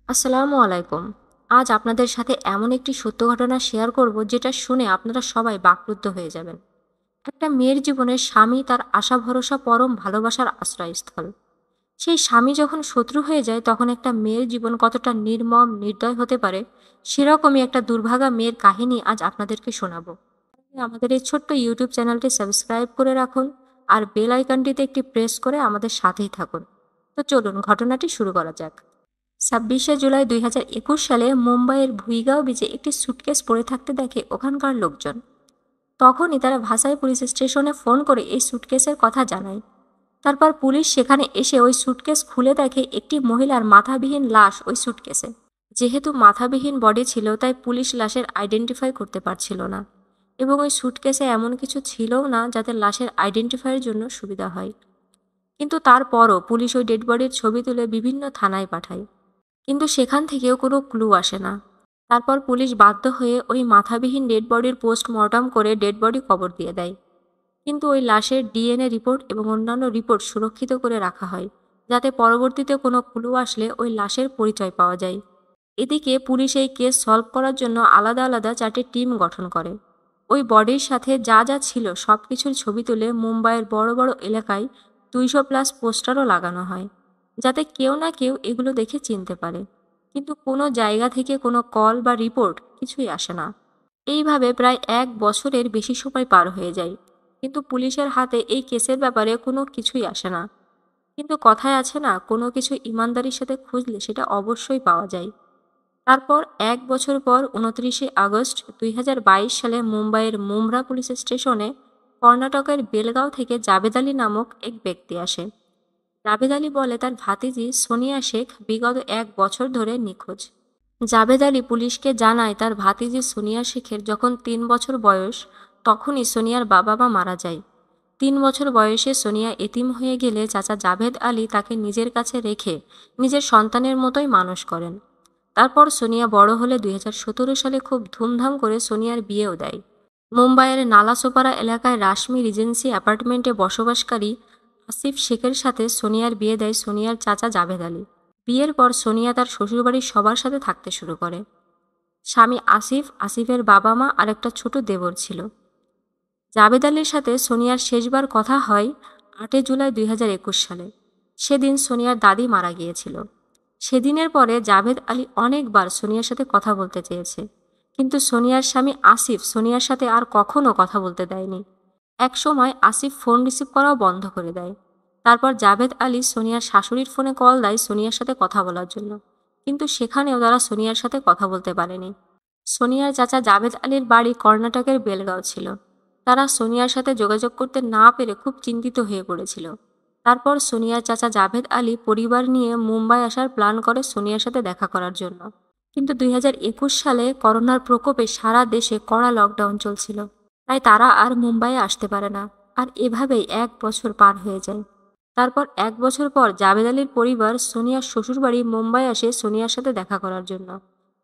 আসসালামু আলাইকুম। আজ আপনাদের সাথে এমন একটি সত্য ঘটনা শেয়ার করব যেটা শুনে আপনারা সবাই বাকরুদ্ধ হয়ে যাবেন। একটা মেয়ের জীবনে স্বামী তার আশা ভরসা পরম ভালোবাসার আশ্রয়স্থল। সেই স্বামী যখন শত্রু হয়ে যায় তখন একটা মেয়ের জীবন কতটা নির্মম নির্দয় হতে পারে, সেরকমই একটা দুর্ভাগা মেয়ের কাহিনী আজ আপনাদেরকে শোনাবো। আমাদের এই ছোট্ট ইউটিউব চ্যানেলটি সাবস্ক্রাইব করে রাখুন আর বেল আইকনটিতে একটি প্রেস করে আমাদের সাথেই থাকুন। তো চলুন ঘটনাটি শুরু করা যাক। 26শে জুলাই 2021 সালে মুম্বাইয়ের ভুইগাঁও বিচে একটি সুটকেস পড়ে থাকতে দেখে ওখানকার লোকজন। তখনই তারা ভাসাই পুলিশ স্টেশনে ফোন করে এই সুটকেসের কথা জানায়। তারপর পুলিশ সেখানে এসে ওই সুটকেস খুলে দেখে একটি মহিলার মাথাবিহীন লাশ ওই সুটকেসে। যেহেতু মাথাবিহীন বডি ছিল তাই পুলিশ লাশের আইডেন্টিফাই করতে পারছিল না, এবং ওই সুটকেসে এমন কিছু ছিলও না যাতে লাশের আইডেন্টিফাইয়ের জন্য সুবিধা হয়। কিন্তু তারপরও পুলিশ ওই ডেড বডির ছবি তুলে বিভিন্ন থানায় পাঠায়, কিন্তু সেখান থেকেও কোনো ক্লু আসে না। তারপর পুলিশ বাধ্য হয়ে ওই মাথাবিহীন ডেড বডির পোস্টমর্টম করে ডেড বডি কবর দিয়ে দেয়। কিন্তু ওই লাশের ডিএনএ রিপোর্ট এবং অন্যান্য রিপোর্ট সুরক্ষিত করে রাখা হয়, যাতে পরবর্তীতে কোনো ক্লু আসলে ওই লাশের পরিচয় পাওয়া যায়। এদিকে পুলিশ এই কেস সলভ করার জন্য আলাদা আলাদা 4টি টিম গঠন করে। ওই বডির সাথে যা যা ছিল সব কিছুর ছবি তুলে মুম্বাইয়ের বড় বড় এলাকায় 200+ পোস্টারও লাগানো হয়, যাতে কেউ না কেউ এগুলো দেখে চিনতে পারে। কিন্তু কোনো জায়গা থেকে কোনো কল বা রিপোর্ট কিছুই আসে না। এইভাবে প্রায় 1 বছরের বেশি সময় পার হয়ে যায়, কিন্তু পুলিশের হাতে এই কেসের ব্যাপারে কোনো কিছুই আসে না। কিন্তু কথায় আছে না, কোনো কিছু ইমানদারির সাথে খুঁজলে সেটা অবশ্যই পাওয়া যায়। তারপর 1 বছর পর 29শে আগস্ট 2022 সালে মুম্বাইয়ের মুমরা পুলিশ স্টেশনে কর্ণাটকের বেলগাঁও থেকে জাবেদ আলী নামক এক ব্যক্তি আসে। জাবেদ আলী বলে তার ভাতিজি সোনিয়া শেখ বিগত 1 বছর ধরে নিখোঁজ। জাবেদ আলী পুলিশকে জানায় তার ভাতিজি সোনিয়া শেখের যখন 3 বছর বয়স, তখনই সোনিয়ার বাবা মা মারা যায়। 3 বছর বয়সে সোনিয়া এতিম হয়ে গেলে চাচা জাভেদ আলী তাকে নিজের কাছে রেখে নিজের সন্তানের মতোই মানুষ করেন। তারপর সোনিয়া বড় হলে 2017 সালে খুব ধুমধাম করে সোনিয়ার বিয়েও দেয়। মুম্বাইয়ের নালাসোপারা এলাকায় রাশমি রিজেন্সি অ্যাপার্টমেন্টে বসবাসকারী আসিফ শেখের সাথে সোনিয়ার বিয়ে দেয় সোনিয়ার চাচা জাভেদ আলী। বিয়ের পর সোনিয়া তার শ্বশুরবাড়ির সবার সাথে থাকতে শুরু করে। স্বামী আসিফ, আসিফের বাবা মা আর একটা ছোট দেবর ছিল। জাবেদ আলীর সাথে সোনিয়ার শেষবার কথা হয় 8 জুলাই 2021 সালে। সেদিন সোনিয়ার দাদি মারা গিয়েছিল। সেদিনের পরে জাভেদ আলী অনেকবার সোনিয়ার সাথে কথা বলতে চেয়েছে, কিন্তু সোনিয়ার স্বামী আসিফ সোনিয়ার সাথে আর কখনো কথা বলতে দেয়নি। এক সময় আসিফ ফোন রিসিভ করাও বন্ধ করে দেয়। তারপর জাভেদ আলী সোনিয়ার শাশুড়ির ফোনে কল দেয় সোনিয়ার সাথে কথা বলার জন্য, কিন্তু সেখানেও তারা সোনিয়ার সাথে কথা বলতে পারেনি। সোনিয়ার চাচা জাভেদ আলীর বাড়ি কর্ণাটকের বেলগাঁও ছিল। তারা সোনিয়ার সাথে যোগাযোগ করতে না পেরে খুব চিন্তিত হয়ে পড়েছিল। তারপর সোনিয়ার চাচা জাভেদ আলী পরিবার নিয়ে মুম্বাই আসার প্ল্যান করে সোনিয়ার সাথে দেখা করার জন্য। কিন্তু 2021 সালে করোনার প্রকোপে সারা দেশে কড়া লকডাউন চলছিল, তাই তারা আর মুম্বাইয়ে আসতে পারে না। আর এভাবেই 1 বছর পার হয়ে যায়। তারপর 1 বছর পর জাভেদ আলীর পরিবার সোনিয়ার শ্বশুরবাড়ি মুম্বাই আসে সোনিয়ার সাথে দেখা করার জন্য,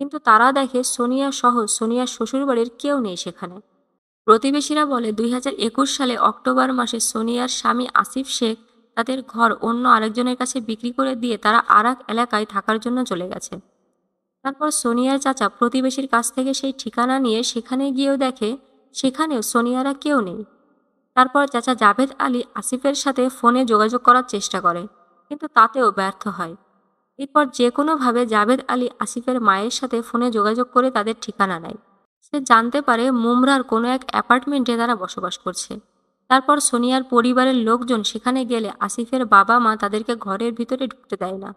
কিন্তু তারা দেখে সোনিয়া সহ সোনিয়ার শ্বশুরবাড়ির কেউ নেই সেখানে। প্রতিবেশীরা বলে 2021 সালে অক্টোবর মাসে সোনিয়ার স্বামী আসিফ শেখ তাদের ঘর অন্য আরেকজনের কাছে বিক্রি করে দিয়ে তারা আরেক এলাকায় থাকার জন্য চলে গেছে। তারপর সোনিয়ার চাচা প্রতিবেশীর কাছ থেকে সেই ঠিকানা নিয়ে সেখানে গিয়েও দেখে সেখানেও সোনিয়ারা কেউ নেই। তারপর চাচা জাভেদ আলী আসিফের সাথে ফোনে যোগাযোগ করার চেষ্টা করে, কিন্তু তাতেও ব্যর্থ হয়। এরপর যে কোনোভাবে জাভেদ আলী আসিফের মায়ের সাথে ফোনে যোগাযোগ করে তাদের ঠিকানা নেয়। সে জানতে পারে মুমরার কোনো এক অ্যাপার্টমেন্টে তারা বসবাস করছে। তারপর সোনিয়ার পরিবারের লোকজন সেখানে গেলে আসিফের বাবা মা তাদেরকে ঘরের ভিতরে ঢুকতে দেয় না।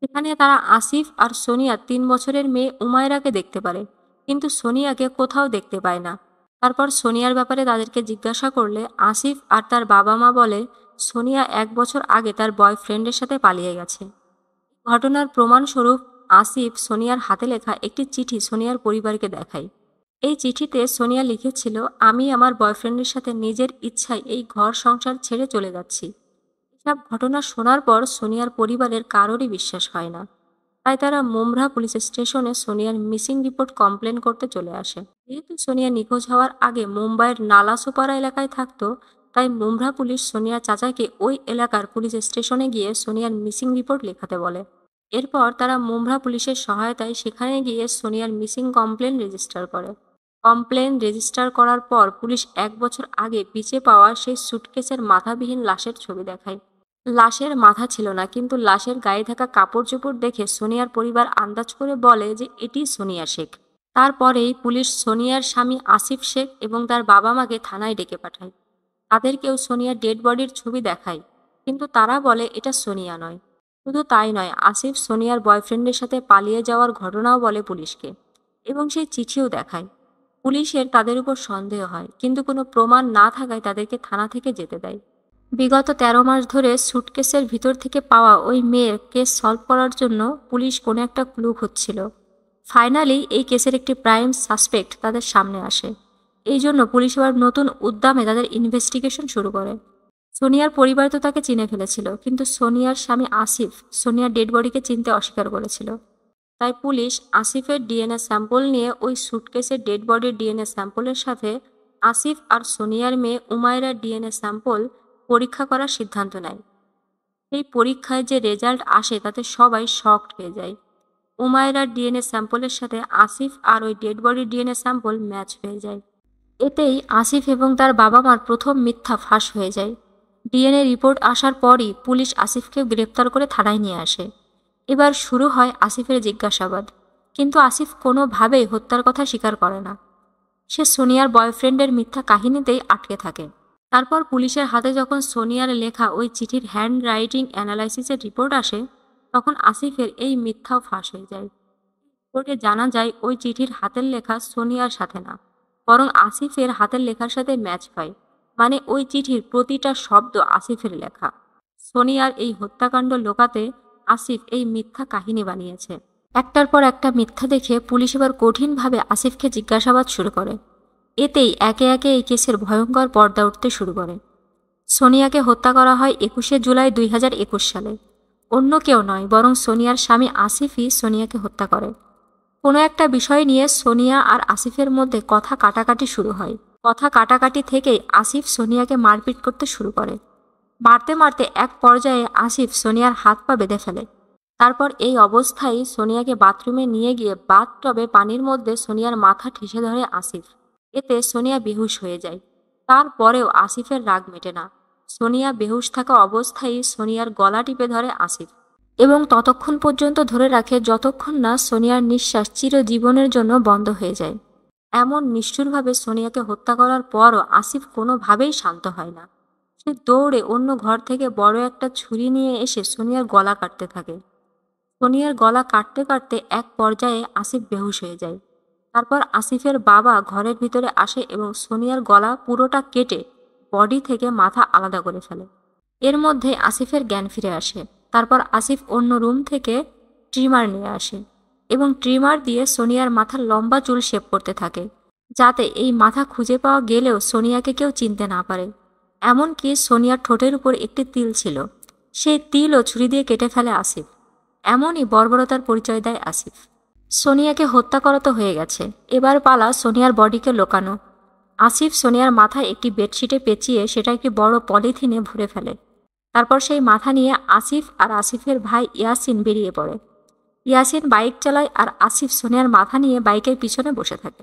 সেখানে তারা আসিফ আর সোনিয়া 3 বছরের মেয়ে উমায়রাকে দেখতে পারে, কিন্তু সোনিয়াকে কোথাও দেখতে পায় না। তারপর সোনিয়ার ব্যাপারে তাদেরকে জিজ্ঞাসা করলে আসিফ আর তার বাবা মা বলে সোনিয়া 1 বছর আগে তার বয়ফ্রেন্ডের সাথে পালিয়ে গেছে। ঘটনার প্রমাণস্বরূপ আসিফ সোনিয়ার হাতে লেখা একটি চিঠি সোনিয়ার পরিবারকে দেখায়। এই চিঠিতে সোনিয়া লিখেছিল, আমি আমার বয়ফ্রেন্ডের সাথে নিজের ইচ্ছায় এই ঘর সংসার ছেড়ে চলে যাচ্ছি। এসব ঘটনা শোনার পর সোনিয়ার পরিবারের কারোরই বিশ্বাস হয় না। তাই তারা মুমরা পুলিশ স্টেশনে সোনিয়ার মিসিং রিপোর্ট কমপ্লেন করতে চলে আসে। যেহেতু সোনিয়া নিখোঁজ হওয়ার আগে মুম্বাইয়ের নালাসোপারা এলাকায় থাকতো, তাই মুমরা পুলিশ সোনিয়ার চাচাকে ওই এলাকার পুলিশ স্টেশনে গিয়ে সোনিয়ার মিসিং রিপোর্ট লেখাতে বলে। এরপর তারা মুমরা পুলিশের সহায়তায় সেখানে গিয়ে সোনিয়ার মিসিং কমপ্লেন রেজিস্টার করে। কমপ্লেন রেজিস্টার করার পর পুলিশ 1 বছর আগে বিচে পাওয়া সেই সুটকেসের মাথাবিহীন লাশের ছবি দেখায়। লাশের মাথা ছিল না, কিন্তু লাশের গায়ে থাকা কাপড় চোপড় দেখে সোনিয়ার পরিবার আন্দাজ করে বলে যে এটি সোনিয়া শেখ। তারপরেই পুলিশ সোনিয়ার স্বামী আসিফ শেখ এবং তার বাবা মাকে থানায় ডেকে পাঠায়। তাদেরকেও সোনিয়ার ডেড বডির ছবি দেখায়, কিন্তু তারা বলে এটা সোনিয়া নয়। শুধু তাই নয়, আসিফ সোনিয়ার বয়ফ্রেন্ডের সাথে পালিয়ে যাওয়ার ঘটনাও বলে পুলিশকে, এবং সেই চিঠিও দেখায়। পুলিশের তাদের উপর সন্দেহ হয়, কিন্তু কোনো প্রমাণ না থাকায় তাদেরকে থানা থেকে যেতে দেয়। বিগত 13 মাস ধরে সুটকেসের ভিতর থেকে পাওয়া ওই মেয়ের কেস সলভ করার জন্য পুলিশ কোনো একটা ক্লু খুঁজছিল। ফাইনালি এই কেসের একটি প্রাইম সাসপেক্ট তাদের সামনে আসে। এই জন্য পুলিশ এবার নতুন উদ্যমে তাদের ইনভেস্টিগেশন শুরু করে। সোনিয়ার পরিবার তো তাকে চিনে ফেলেছিল, কিন্তু সোনিয়ার স্বামী আসিফ সোনিয়ার ডেড বডিকে চিনতে অস্বীকার করেছিল। তাই পুলিশ আসিফের ডিএনএ স্যাম্পল নিয়ে ওই সুটকেসের ডেড বডির ডিএনএ স্যাম্পলের সাথে আসিফ আর সোনিয়ার মেয়ে উমায়রার ডিএনএ স্যাম্পল পরীক্ষা করার সিদ্ধান্ত নেয়। এই পরীক্ষায় যে রেজাল্ট আসে তাতে সবাই শকড হয়ে যায়। উমায়রার ডিএনএ স্যাম্পলের সাথে আসিফ আর ওই ডেড বডির ডিএনএ স্যাম্পল ম্যাচ হয়ে যায়। এতেই আসিফ এবং তার বাবা মার প্রথম মিথ্যা ফাঁস হয়ে যায়। ডিএনএ রিপোর্ট আসার পরই পুলিশ আসিফকে গ্রেপ্তার করে থানায় নিয়ে আসে। এবার শুরু হয় আসিফের জিজ্ঞাসাবাদ, কিন্তু আসিফ কোনোভাবেই হত্যার কথা স্বীকার করে না। সে সোনিয়ার বয়ফ্রেন্ডের মিথ্যা কাহিনীতেই আটকে থাকে। তারপর পুলিশের হাতে যখন সোনিয়ার লেখা ওই চিঠির হ্যান্ড রাইটিং অ্যানালাইসিসের রিপোর্ট আসে, তখন আসিফের এই মিথ্যাও ফাঁস হয়ে যায়। রিপোর্টে জানা যায় ওই চিঠির হাতের লেখা সোনিয়ার সাথে না, বরং আসিফের হাতের লেখার সাথে ম্যাচ হয়। মানে ওই চিঠির প্রতিটা শব্দ আসিফের লেখা। সোনিয়ার এই হত্যাকাণ্ড লোকাতে আসিফ এই মিথ্যা কাহিনী বানিয়েছে। একটার পর একটা মিথ্যা দেখে পুলিশ এবার কঠিনভাবে আসিফকে জিজ্ঞাসাবাদ শুরু করে। এতেই একে একে এই কেসের ভয়ঙ্কর পর্দা উঠতে শুরু করে। সোনিয়াকে হত্যা করা হয় 21শে জুলাই 2021 সালে। অন্য কেউ নয়, বরং সোনিয়ার স্বামী আসিফই সোনিয়াকে হত্যা করে। কোনো একটা বিষয় নিয়ে সোনিয়া আর আসিফের মধ্যে কথা কাটাকাটি শুরু হয়। কথা কাটাকাটি থেকেই আসিফ সোনিয়াকে মারপিট করতে শুরু করে। মারতে মারতে এক পর্যায়ে আসিফ সোনিয়ার হাত পা বেঁধে ফেলে। তারপর এই অবস্থায় সোনিয়াকে বাথরুমে নিয়ে গিয়ে বাথটবে পানির মধ্যে সোনিয়ার মাথা ঠেসে ধরে আসিফ। এতে সোনিয়া বেহুশ হয়ে যায়। তারপরেও আসিফের রাগ মেটে না। সোনিয়া বেহুশ থাকা অবস্থায় সোনিয়ার গলা টিপে ধরে আসিফ, এবং ততক্ষণ পর্যন্ত ধরে রাখে যতক্ষণ না সোনিয়ার নিঃশ্বাস চিরজীবনের জন্য বন্ধ হয়ে যায়। এমন নিষ্ঠুরভাবে সোনিয়াকে হত্যা করার পরও আসিফ কোনোভাবেই শান্ত হয় না। সে দৌড়ে অন্য ঘর থেকে বড় একটা ছুরি নিয়ে এসে সোনিয়ার গলা কাটতে থাকে। সোনিয়ার গলা কাটতে কাটতে এক পর্যায়ে আসিফ বেহুশ হয়ে যায়। তারপর আসিফের বাবা ঘরের ভিতরে আসে এবং সোনিয়ার গলা পুরোটা কেটে বডি থেকে মাথা আলাদা করে ফেলে। এর মধ্যে আসিফের জ্ঞান ফিরে আসে। তারপর আসিফ অন্য রুম থেকে ট্রিমার নিয়ে আসে এবং ট্রিমার দিয়ে সোনিয়ার মাথার লম্বা চুল শেভ করতে থাকে, যাতে এই মাথা খুঁজে পাওয়া গেলেও সোনিয়াকে কেউ চিনতে না পারে। এমনকি সোনিয়ার ঠোঁটের উপর একটি তিল ছিল, সেই তিলও ছুরি দিয়ে কেটে ফেলে আসিফ। এমনই বর্বরতার পরিচয় দেয় আসিফ। সোনিয়াকে হত্যা করা তো হয়ে গেছে, এবার পালা সোনিয়ার বডিকে লোকানো। আসিফ সোনিয়ার মাথায় একটি বেডশিটে পেঁচিয়ে সেটা একটি বড় পলিথিনে ভরে ফেলে। তারপর সেই মাথা নিয়ে আসিফ আর আসিফের ভাই ইয়াসিন বেরিয়ে পড়ে। ইয়াসিন বাইক চালায় আর আসিফ সোনিয়ার মাথা নিয়ে বাইকের পিছনে বসে থাকে।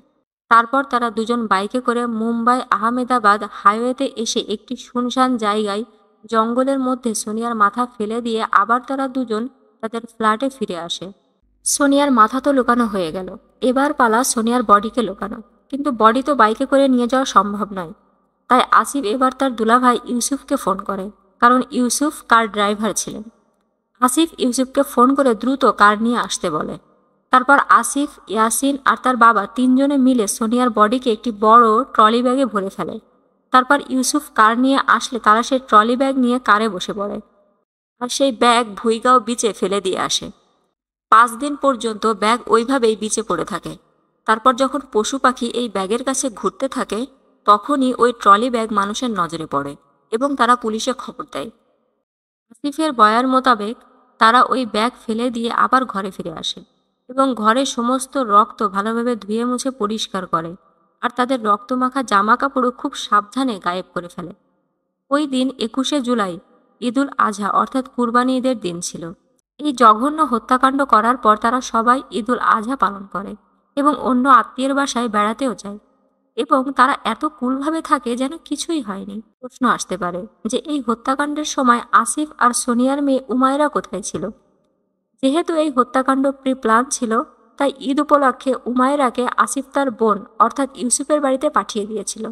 তারপর তারা দুজন বাইকে করে মুম্বাই আহমেদাবাদ হাইওয়েতে এসে একটি শুনশান জায়গায় জঙ্গলের মধ্যে সোনিয়ার মাথা ফেলে দিয়ে আবার তারা দুজন তাদের ফ্ল্যাটে ফিরে আসে। সোনিয়ার মাথা তো লুকানো হয়ে গেল, এবার পালা সোনিয়ার বডিকে লুকানো। কিন্তু বডি তো বাইকে করে নিয়ে যাওয়া সম্ভব নয়। তাই আসিফ এবার তার দুলাভাই ইউসুফকে ফোন করে, কারণ ইউসুফ কার ড্রাইভার ছিলেন। আসিফ ইউসুফকে ফোন করে দ্রুত কার নিয়ে আসতে বলে। তারপর আসিফ, ইয়াসিন আর তার বাবা তিনজনে মিলে সোনিয়ার বডিকে একটি বড় ট্রলি ব্যাগে ভরে ফেলে। তারপর ইউসুফ কার নিয়ে আসলে তারা সেই ট্রলি ব্যাগ নিয়ে কারে বসে পড়ে আর সেই ব্যাগ ভুইগাঁও বিচে ফেলে দিয়ে আসে। 5 দিন পর্যন্ত ব্যাগ ওইভাবেই বিচে পড়ে থাকে। তারপর যখন পশু পাখি এই ব্যাগের কাছে ঘুরতে থাকে, তখনই ওই ট্রলি ব্যাগ মানুষের নজরে পড়ে এবং তারা পুলিশে খবর দেয়। আসিফের বয়ার মোতাবেক তারা ওই ব্যাগ ফেলে দিয়ে আবার ঘরে ফিরে আসে এবং ঘরে সমস্ত রক্ত ভালোভাবে ধুয়ে মুছে পরিষ্কার করে আর তাদের রক্তমাখা জামা কাপড়ও খুব সাবধানে গায়েব করে ফেলে। ওই দিন 21শে জুলাই ঈদুল আজহা অর্থাৎ কুরবানি ঈদের দিন ছিল। এই জঘন্য হত্যাকাণ্ড করার পর তারা সবাই ঈদুল আজহা পালন করে এবং অন্য আত্মীয়ের বাসায় বেড়াতেও যায় এবং তারা এত কুলভাবে থাকে যেন কিছুই হয়নি। প্রশ্ন আসতে পারে যে এই হত্যাকাণ্ডের সময় আসিফ আর সোনিয়ার মেয়ে উমায়রা কোথায় ছিল? যেহেতু এই হত্যাকাণ্ড প্রি প্ল্যান ছিল, তাই ঈদ উপলক্ষে উমায়রাকে আসিফ তার বোন অর্থাৎ ইউসুফের বাড়িতে পাঠিয়ে দিয়েছিল।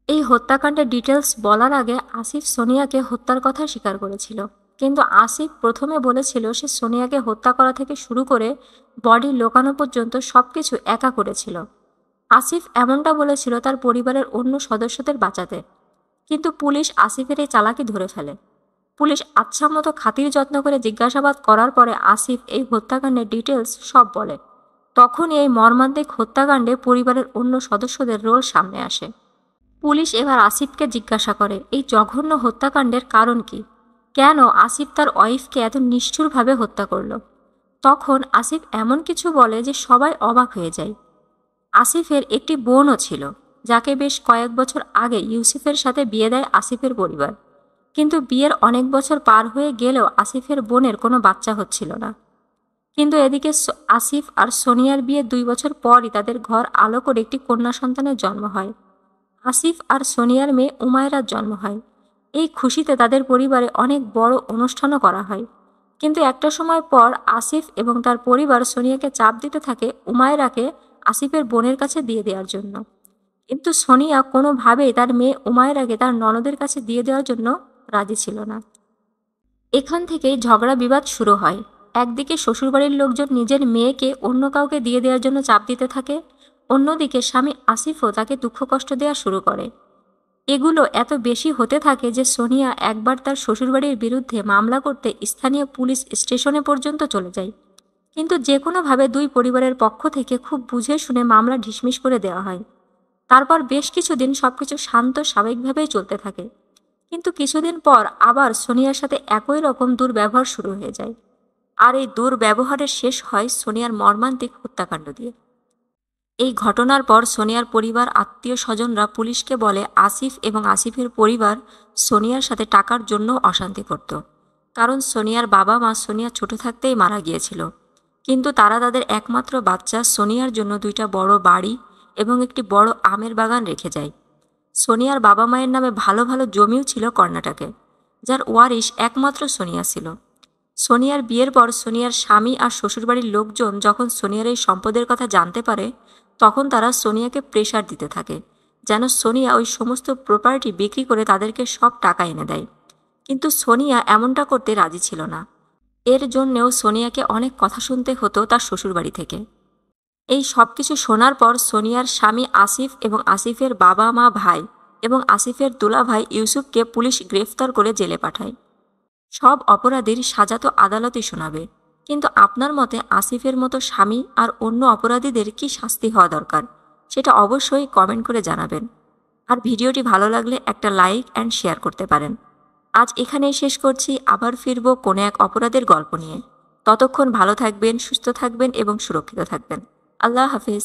এই হত্যাকাণ্ডের ডিটেলস বলার আগে আসিফ সোনিয়াকে হত্যার কথা স্বীকার করেছিল, কিন্তু আসিফ প্রথমে বলেছিল সে সোনিয়াকে হত্যা করা থেকে শুরু করে বডি লোকানো পর্যন্ত সবকিছু একা করেছিল। আসিফ এমনটা বলেছিল তার পরিবারের অন্য সদস্যদের বাঁচাতে, কিন্তু পুলিশ আসিফের এই চালাকি ধরে ফেলে। পুলিশ আচ্ছা মতো খাতির যত্ন করে জিজ্ঞাসাবাদ করার পরে আসিফ এই হত্যাকাণ্ডের ডিটেলস সব বলে। তখনই এই মর্মান্তিক হত্যাকাণ্ডে পরিবারের অন্য সদস্যদের রোল সামনে আসে। পুলিশ এবার আসিফকে জিজ্ঞাসা করে এই জঘন্য হত্যাকাণ্ডের কারণ কি, কেন আসিফ তার ওয়াইফকে এত নিষ্ঠুরভাবে হত্যা করল। তখন আসিফ এমন কিছু বলে যে সবাই অবাক হয়ে যায়। আসিফের একটি বোনও ছিল, যাকে বেশ কয়েক বছর আগে ইউসুফের সাথে বিয়ে দেয় আসিফের পরিবার, কিন্তু বিয়ের অনেক বছর পার হয়ে গেলেও আসিফের বোনের কোনো বাচ্চা হচ্ছিল না। কিন্তু এদিকে আসিফ আর সোনিয়ার বিয়ে 2 বছর পরই তাদের ঘর আলো করে একটি কন্যা সন্তানের জন্ম হয়। আসিফ আর সোনিয়ার মেয়ে উমায়রার জন্ম হয়। এই খুশিতে তাদের পরিবারে অনেক বড় অনুষ্ঠানও করা হয়। কিন্তু একটা সময় পর আসিফ এবং তার পরিবার সোনিয়াকে চাপ দিতে থাকে উমায়রাকে আসিফের বোনের কাছে দিয়ে দেওয়ার জন্য, কিন্তু সোনিয়া কোনোভাবেই তার মেয়ে উমায়রাকে তার ননদের কাছে দিয়ে দেওয়ার জন্য রাজি ছিল না। এখান থেকেই ঝগড়া বিবাদ শুরু হয়। একদিকে শ্বশুরবাড়ির লোকজন নিজের মেয়েকে অন্য কাউকে দিয়ে দেওয়ার জন্য চাপ দিতে থাকে, অন্যদিকে স্বামী আসিফও তাকে দুঃখ কষ্ট দেওয়া শুরু করে। এগুলো এত বেশি হতে থাকে যে সোনিয়া একবার তার শ্বশুরবাড়ির বিরুদ্ধে মামলা করতে স্থানীয় পুলিশ স্টেশনে পর্যন্ত চলে যায়, কিন্তু যে কোনোভাবে দুই পরিবারের পক্ষ থেকে খুব বুঝে শুনে মামলা ঢিসমিস করে দেওয়া হয়। তারপর বেশ কিছুদিন সবকিছু শান্ত স্বাভাবিকভাবেই চলতে থাকে, কিন্তু কিছুদিন পর আবার সোনিয়ার সাথে একই রকম দুর্ব্যবহার শুরু হয়ে যায়। আর এই দুর্ব্যবহারের শেষ হয় সোনিয়ার মর্মান্তিক হত্যাকাণ্ড দিয়ে। এই ঘটনার পর সোনিয়ার পরিবার আত্মীয় স্বজনরা পুলিশকে বলে আসিফ এবং আসিফের পরিবার সোনিয়ার সাথে টাকার জন্য অশান্তি করত, কারণ সোনিয়ার বাবা মা সোনিয়া ছোট থাকতেই মারা গিয়েছিল। কিন্তু তারা তাদের একমাত্র বাচ্চা সোনিয়ার জন্য 2টা বড় বাড়ি এবং একটি বড় আমের বাগান রেখে যায়। সোনিয়ার বাবা মায়ের নামে ভালো ভালো জমিও ছিল কর্ণাটকে, যার ওয়ারিশ একমাত্র সোনিয়া ছিল। সোনিয়ার বিয়ের পর সোনিয়ার স্বামী আর শ্বশুরবাড়ির লোকজন যখন সোনিয়ার এই সম্পদের কথা জানতে পারে, তখন তারা সোনিয়াকে প্রেশার দিতে থাকে যেন সোনিয়া ওই সমস্ত প্রপার্টি বিক্রি করে তাদেরকে সব টাকা এনে দেয়, কিন্তু সোনিয়া এমনটা করতে রাজি ছিল না। এর জন্যেও সোনিয়াকে অনেক কথা শুনতে হতো তার শ্বশুরবাড়ি থেকে। এই সব কিছু শোনার পর সোনিয়ার স্বামী আসিফ এবং আসিফের বাবা মা ভাই এবং আসিফের দুলাভাই ইউসুফকে পুলিশ গ্রেফতার করে জেলে পাঠায়। সব অপরাধীর সাজা তো আদালতই শোনাবে, কিন্তু আপনার মতে আসিফের মতো স্বামী আর অন্য অপরাধীদের কি শাস্তি হওয়া দরকার, সেটা অবশ্যই কমেন্ট করে জানাবেন। আর ভিডিওটি ভালো লাগলে একটা লাইক অ্যান্ড শেয়ার করতে পারেন। আজ এখানেই শেষ করছি, আবার ফিরব কোনো এক অপরাধের গল্প নিয়ে। ততক্ষণ ভালো থাকবেন, সুস্থ থাকবেন এবং সুরক্ষিত থাকবেন। আল্লাহ হাফিজ।